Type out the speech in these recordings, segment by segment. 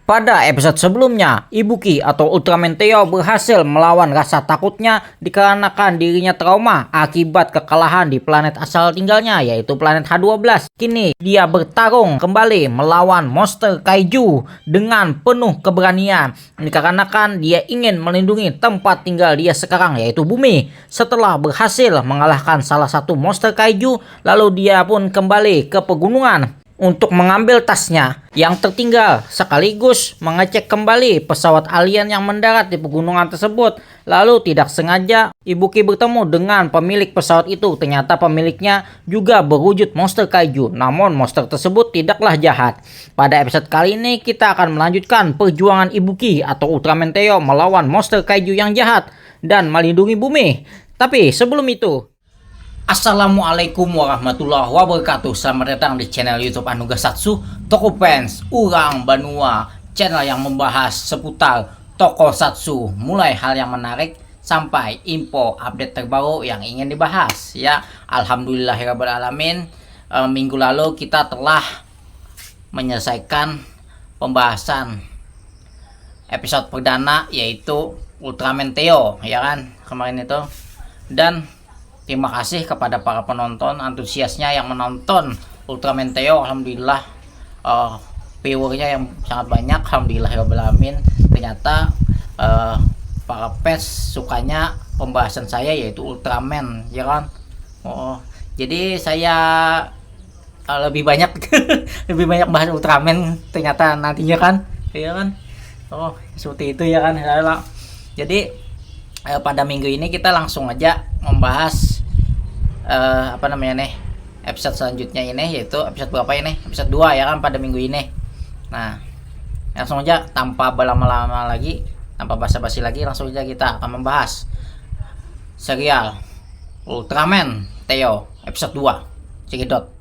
Pada episode sebelumnya, Ibuki atau Ultraman Theo berhasil melawan rasa takutnya dikarenakan dirinya trauma akibat kekalahan di planet asal tinggalnya, yaitu planet H12. Kini dia bertarung kembali melawan monster kaiju dengan penuh keberanian dikarenakan dia ingin melindungi tempat tinggal dia sekarang, yaitu bumi. Setelah berhasil mengalahkan salah satu monster kaiju, lalu dia pun kembali ke pegunungan untuk mengambil tasnya yang tertinggal sekaligus mengecek kembali pesawat alien yang mendarat di pegunungan tersebut. Lalu tidak sengaja Ibuki bertemu dengan pemilik pesawat itu. Ternyata pemiliknya juga berwujud monster kaiju, namun monster tersebut tidaklah jahat. Pada episode kali ini kita akan melanjutkan perjuangan Ibuki atau Ultraman Theo melawan monster kaiju yang jahat dan melindungi bumi. Tapi sebelum itu, Assalamualaikum warahmatullahi wabarakatuh. Selamat datang di channel YouTube Anugasatsu, Toko Fans Urang Banua, channel yang membahas seputar tokusatsu, mulai hal yang menarik sampai info update terbaru yang ingin dibahas. Ya, alhamdulillahirabbil-alamin. Minggu lalu kita telah menyelesaikan pembahasan episode perdana, yaitu Ultraman Theo, ya kan, kemarin itu. Dan terima kasih kepada para penonton antusiasnya yang menonton Ultraman Theo. Alhamdulillah, viewernya yang sangat banyak. Alhamdulillahirobbilalamin. Ternyata para fans sukanya pembahasan saya, yaitu Ultraman, ya kan. Jadi saya lebih banyak lebih banyak bahas Ultraman ternyata nantinya kan, ya kan. Seperti itu ya kan. Jadi pada minggu ini kita langsung aja membahas episode selanjutnya ini, yaitu episode berapa ini? Episode 2 ya kan, pada minggu ini. Nah, langsung aja tanpa berlama-lama lagi, tanpa basa-basi lagi, langsung aja kita akan membahas serial Ultraman Theo episode 2. Cekidot.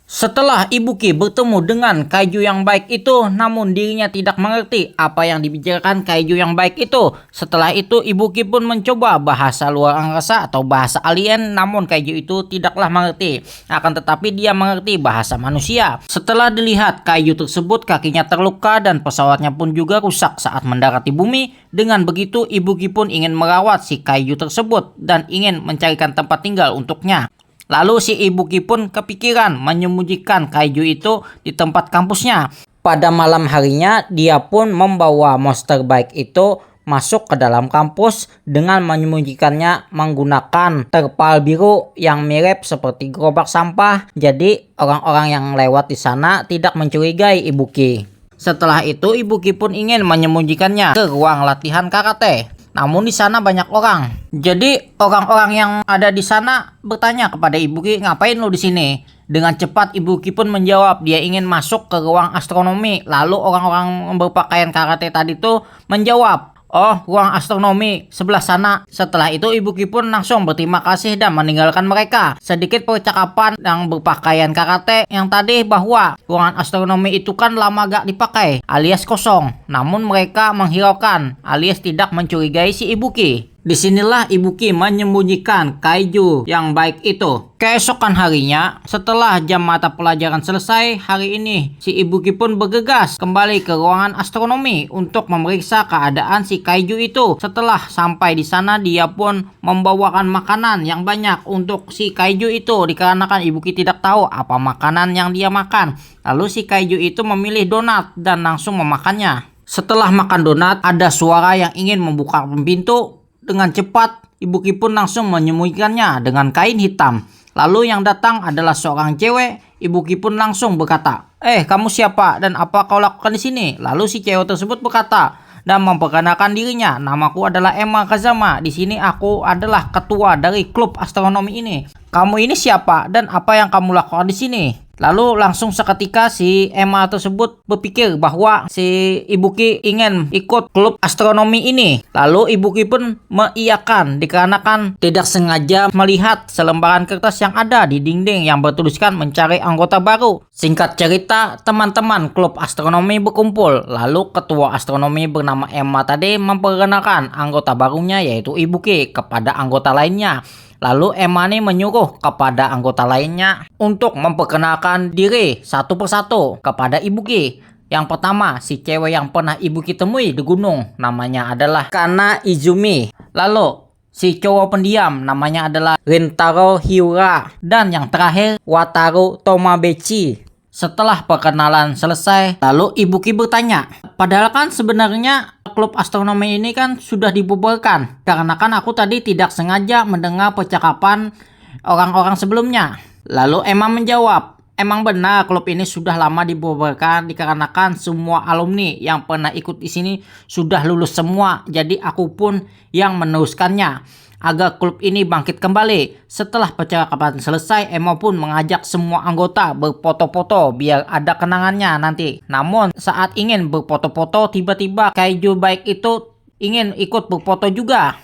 Setelah Ibuki bertemu dengan kaiju yang baik itu, namun dirinya tidak mengerti apa yang dibicarakan kaiju yang baik itu. Setelah itu Ibuki pun mencoba bahasa luar angkasa atau bahasa alien, namun kaiju itu tidaklah mengerti. Akan tetapi dia mengerti bahasa manusia. Setelah dilihat kaiju tersebut kakinya terluka dan pesawatnya pun juga rusak saat mendarat di bumi. Dengan begitu Ibuki pun ingin merawat si kaiju tersebut dan ingin mencarikan tempat tinggal untuknya. Lalu si Ibuki pun kepikiran menyembunyikan kaiju itu di tempat kampusnya. Pada malam harinya dia pun membawa monster baik itu masuk ke dalam kampus dengan menyembunyikannya menggunakan terpal biru yang mirip seperti gerobak sampah. Jadi orang-orang yang lewat di sana tidak mencurigai Ibuki. Setelah itu Ibuki pun ingin menyembunyikannya ke ruang latihan karate. Namun di sana banyak orang. Jadi orang-orang yang ada di sana bertanya kepada Ibuki, "Ngapain lu di sini?" Dengan cepat Ibuki pun menjawab dia ingin masuk ke ruang astronomi. Lalu orang-orang berpakaian karate tadi tuh menjawab, "Oh, ruang astronomi sebelah sana." Setelah itu Ibuki pun langsung berterima kasih dan meninggalkan mereka. Sedikit percakapan yang berpakaian karate yang tadi bahwa ruangan astronomi itu kan lama gak dipakai alias kosong. Namun mereka menghiraukan alias tidak mencurigai si Ibuki. Disinilah Ibuki menyembunyikan kaiju yang baik itu. Keesokan harinya, setelah jam mata pelajaran selesai, hari ini si Ibuki pun bergegas kembali ke ruangan astronomi untuk memeriksa keadaan si kaiju itu. Setelah sampai di sana, dia pun membawakan makanan yang banyak untuk si kaiju itu dikarenakan Ibuki tidak tahu apa makanan yang dia makan. Lalu si kaiju itu memilih donat dan langsung memakannya. Setelah makan donat, ada suara yang ingin membuka pintu. Dengan cepat, Ibuki pun langsung menyembunyikannya dengan kain hitam. Lalu yang datang adalah seorang cewek. Ibuki pun langsung berkata, "Kamu siapa dan apa kau lakukan di sini?" Lalu si cewek tersebut berkata dan memperkenalkan dirinya, "Namaku adalah Emma Kazama. Di sini aku adalah ketua dari klub astronomi ini. Kamu ini siapa dan apa yang kamu lakukan di sini?" Lalu langsung seketika si Emma tersebut berpikir bahwa si Ibuki ingin ikut klub astronomi ini. Lalu Ibuki pun mengiyakan dikarenakan tidak sengaja melihat selembaran kertas yang ada di dinding yang bertuliskan mencari anggota baru. Singkat cerita, teman-teman klub astronomi berkumpul. Lalu ketua astronomi bernama Emma tadi memperkenalkan anggota barunya, yaitu Ibuki, kepada anggota lainnya. Lalu Emma nih menyuruh kepada anggota lainnya untuk memperkenalkan diri satu persatu kepada Ibuki. Yang pertama, si cewek yang pernah Ibuki temui di gunung, namanya adalah Kana Izumi. Lalu, si cowok pendiam, namanya adalah Rintaro Hyura. Dan yang terakhir, Wataru Tomabechi. Setelah perkenalan selesai, lalu Ibuki bertanya, padahal kan sebenarnya klub astronomi ini kan sudah dibubarkan. Karena kan aku tadi tidak sengaja mendengar percakapan orang-orang sebelumnya. Lalu Emma menjawab, emang benar klub ini sudah lama dibubarkan dikarenakan semua alumni yang pernah ikut di sini sudah lulus semua. Jadi aku pun yang meneruskannya agar klub ini bangkit kembali. Setelah percakapan selesai, Emma pun mengajak semua anggota berfoto-foto biar ada kenangannya nanti. Namun saat ingin berfoto-foto, tiba-tiba Kaiju baik itu ingin ikut berfoto juga,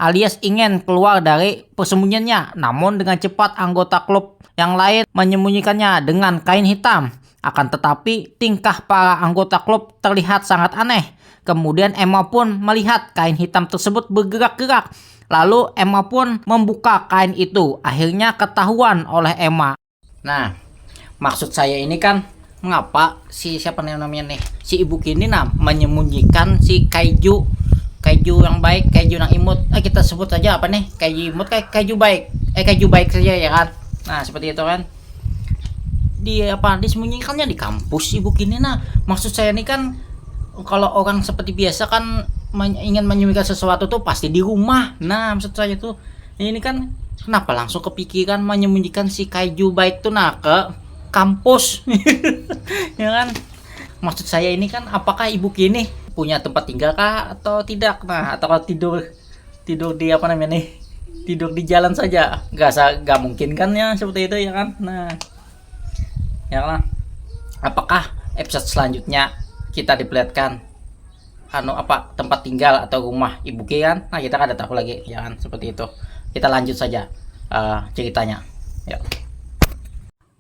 alias ingin keluar dari persembunyiannya. Namun dengan cepat anggota klub yang lain menyembunyikannya dengan kain hitam. Akan tetapi tingkah para anggota klub terlihat sangat aneh. Kemudian Emma pun melihat kain hitam tersebut bergerak-gerak. Lalu Emma pun membuka kain itu. Akhirnya ketahuan oleh Emma. Nah, maksud saya ini kan mengapa siapa namanya nih? Si Ibuki ini menyembunyikan si Kaiju yang baik, Kaiju yang imut. Kita sebut saja apa nih? Kaiju imut, Kaiju baik. Kaiju baik saja ya kan? Nah, seperti itu kan. Disembunyikannya di kampus Ibuki ini. Nah, maksud saya ini kan kalau orang seperti biasa kan ingin menyembunyikan sesuatu tuh pasti di rumah. Nah, maksud saya tuh ini kan kenapa langsung kepikiran menyembunyikan si Kaiju baik tuh ke kampus. Ya kan? Maksud saya ini kan apakah Ibuki ini punya tempat tinggal kah atau tidak? Nah, atau tidur di apa namanya nih? Tidur di jalan saja. Gak mungkin kan ya seperti itu ya kan? Nah, ya kan? Apakah episode selanjutnya kita diperlihatkan tempat tinggal atau rumah Ibuki kan? Nah, kita kan ada tahu lagi ya kan, seperti itu. Kita lanjut saja ceritanya. Ya.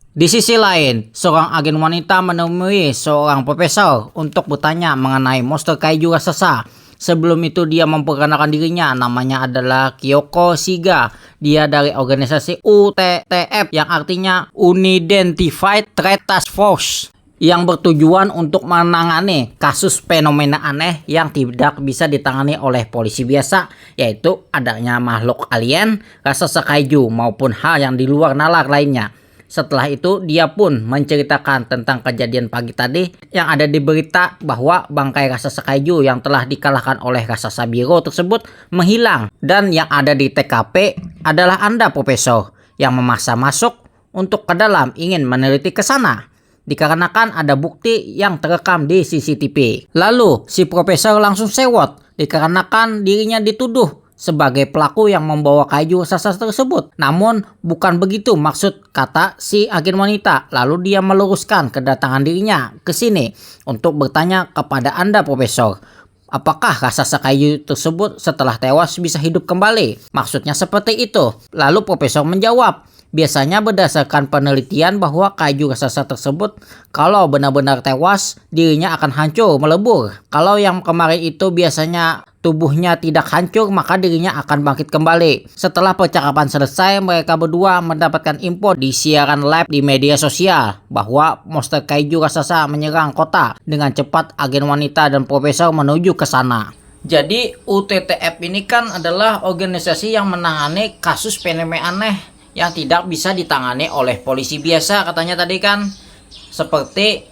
Di sisi lain, seorang agen wanita menemui seorang profesor untuk bertanya mengenai monster kaiju raksasa. Sebelum itu dia memperkenalkan dirinya, namanya adalah Kyoko Shiga. Dia dari organisasi UTTF yang artinya Unidentified Threat Task Force, yang bertujuan untuk menangani kasus fenomena aneh yang tidak bisa ditangani oleh polisi biasa, yaitu adanya makhluk alien, raksasa kaiju maupun hal yang di luar nalar lainnya. Setelah itu dia pun menceritakan tentang kejadian pagi tadi yang ada di berita bahwa bangkai raksasa kaiju yang telah dikalahkan oleh raksasa biru tersebut menghilang, dan yang ada di TKP adalah Anda Profesor yang memaksa masuk untuk ke dalam ingin meneliti ke sana dikarenakan ada bukti yang terekam di CCTV. Lalu si profesor langsung sewot dikarenakan dirinya dituduh sebagai pelaku yang membawa kaiju raksasa tersebut. Namun bukan begitu maksud kata si agen wanita. Lalu dia meluruskan kedatangan dirinya ke sini untuk bertanya kepada Anda Profesor, apakah raksasa kaiju tersebut setelah tewas bisa hidup kembali? Maksudnya seperti itu. Lalu Profesor menjawab, biasanya berdasarkan penelitian bahwa kaiju raksasa tersebut kalau benar-benar tewas dirinya akan hancur melebur. Kalau yang kemarin itu biasanya tubuhnya tidak hancur maka dirinya akan bangkit kembali. Setelah percakapan selesai, mereka berdua mendapatkan info di siaran live di media sosial bahwa monster kaiju raksasa menyerang kota. Dengan cepat agen wanita dan profesor menuju ke sana. Jadi UTTF ini kan adalah organisasi yang menangani kasus fenomena aneh yang tidak bisa ditangani oleh polisi biasa, katanya tadi kan, seperti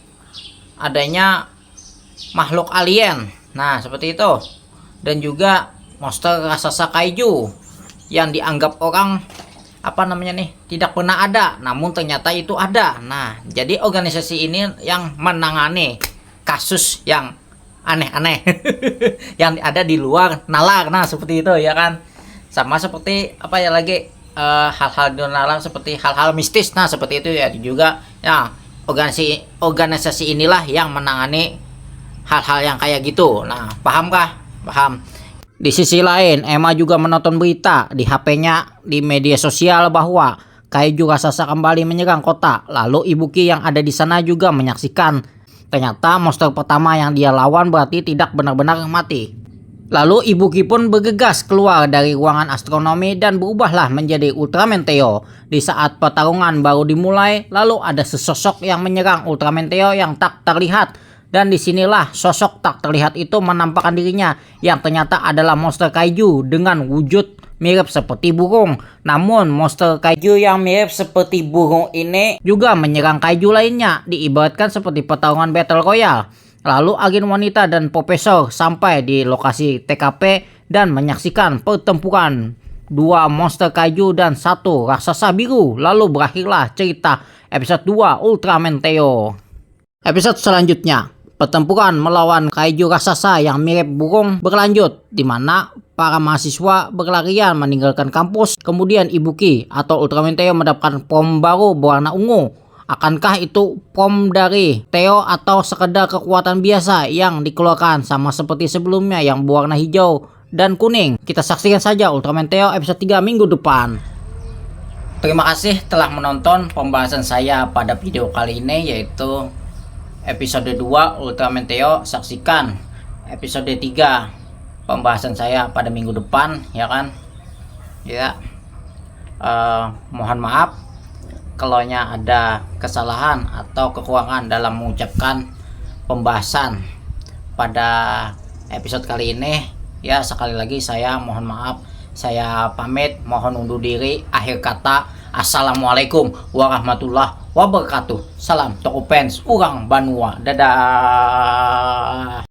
adanya makhluk alien. Nah, seperti itu. Dan juga monster raksasa kaiju yang dianggap orang tidak pernah ada, namun ternyata itu ada. Nah, jadi organisasi ini yang menangani kasus yang aneh-aneh yang ada di luar nalar. Nah, seperti itu ya kan. Sama seperti hal-hal di luar nalar, seperti hal-hal mistis. Nah, seperti itu ya juga ya, organisasi inilah yang menangani hal-hal yang kayak gitu. Nah, pahamkah? Paham. Di sisi lain, Emma juga menonton berita di HP-nya di media sosial bahwa kaiju raksasa kembali menyerang kota. Lalu Ibuki yang ada di sana juga menyaksikan. Ternyata monster pertama yang dia lawan berarti tidak benar-benar mati. Lalu Ibuki pun bergegas keluar dari ruangan astronomi dan berubahlah menjadi Ultraman Theo. Di saat pertarungan baru dimulai, lalu ada sesosok yang menyerang Ultraman Theo yang tak terlihat Dan disinilah sosok tak terlihat itu menampakkan dirinya yang ternyata adalah monster kaiju dengan wujud mirip seperti burung. Namun monster kaiju yang mirip seperti burung ini juga menyerang kaiju lainnya, diibaratkan seperti pertarungan battle royale. Lalu agen wanita dan profesor sampai di lokasi TKP dan menyaksikan pertempuran dua monster kaiju dan satu raksasa biru. Lalu berakhirlah cerita episode 2 Ultraman Theo. Episode selanjutnya, pertempuran melawan kaiju raksasa yang mirip burung berlanjut, di mana para mahasiswa berlarian meninggalkan kampus. Kemudian Ibuki atau Ultraman Theo mendapatkan pom baru berwarna ungu. Akankah itu pom dari Theo atau sekedar kekuatan biasa yang dikeluarkan sama seperti sebelumnya yang berwarna hijau dan kuning? Kita saksikan saja Ultraman Theo episode 3 minggu depan. Terima kasih telah menonton pembahasan saya pada video kali ini, yaitu episode 2 Ultraman Theo. Saksikan episode 3 pembahasan saya pada minggu depan, ya kan? Ya, mohon maaf kalau ada kesalahan atau kekurangan dalam mengucapkan pembahasan pada episode kali ini. Ya, sekali lagi saya mohon maaf. Saya pamit, mohon undur diri. Akhir kata, assalamualaikum warahmatullahi wabarakatuh. Salam Tokopens, urang Banua. Dadah.